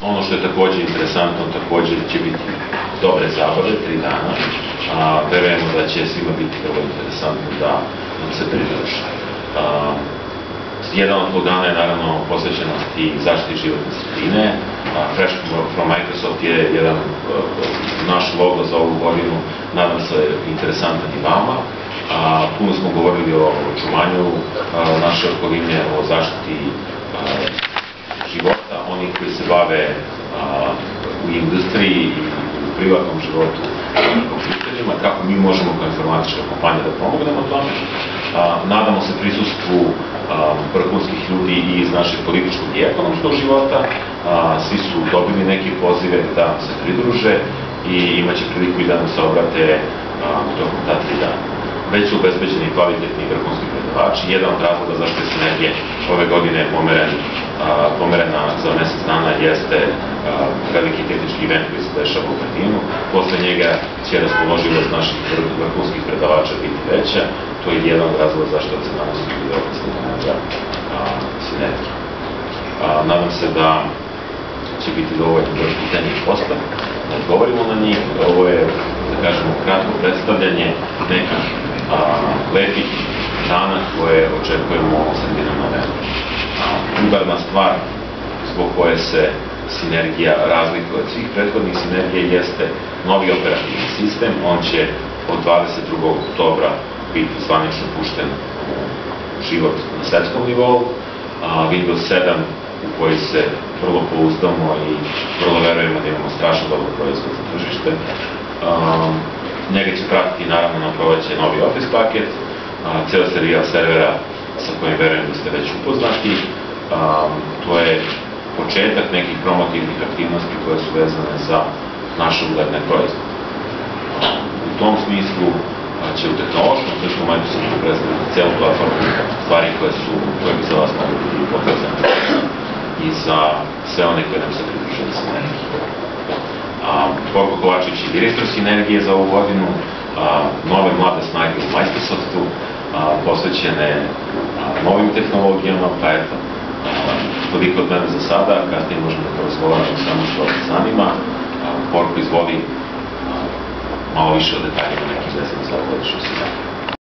Ono što je takođe interesantno, takođe će biti dobre zabave, 3 dana. Verujemo da će svima biti vrlo interesantno da nam se pridruže. Jedan od tog dana je naravno posvećenost i zaštiti životne sredine. Fresh from Microsoft je jedan naš logo za ovu godinu, nadam se interesantan i vama. Puno smo govorili o očuvanju naše okoline, o zaštiti života, onih koji se bave u industriji i u privatnom životu kompjuterima, kako mi možemo kao informatička kompanija da pomognemo tome. Nadamo se prisustvu vrhunskih ljudi i iz našeg političkog i ekonomskog života. Svi su dobili neke pozive da se pridruže i imaće priliku i da nam se obrate tokom ta 3 dana. Već su obezbeđeni kvalitetni i vrhunski predavači. Jedan od razloga zašto je Sinergija ove godine pomerena za mesec dana jeste veliki tehnički event koji se dešava u Berlinu. Posle njega će raspoloživost naših vrhunskih predavača biti veća. To je jedan od razloga zašto se danas bude opisana za Sinergiju. Nadam se da će biti dovoljno broj pitanja i posla, da odgovorimo na njih. Ovo je, da kažemo, kratko predstavljanje nekih lepih dana koje očekujemo sredinom novembra. Udarna stvar zbog koje se Sinergija razlikuje od svih prethodnih Sinergija jeste novi operativni sistem. On će od 22. oktobra biti zvanično pušten u život na svetskom nivou. Windows 7 u koji se vrlo pouzdamo i vrlo verujemo da imamo strašno dobro proizvod za tržište. Njega će pratiti naravno na proleće novi Office paket, ceo serijal servera sa kojim verujem da ste već upoznati. To je početak nekih promotivnih aktivnosti koje su vezane za naše ugledne proizvode. U tom smislu će u tehnološkom smislu Microsoft predstaviti celu platformu stvari koje bi za vas mogli biti pokazane i za sve one koje nam se pridruže na Sinergiji. Borko Kovačević je direktor Sinergije za ovu godinu, nove mlade snage u Microsoftu, posvećene novim tehnologijama, pa eto, toliko od mene za sada, kasnije možemo da porazgovaramo samo što vas zanima. Borko, izvoli malo više o detaljima nekih vezano za ovu godišnju Sinergiju.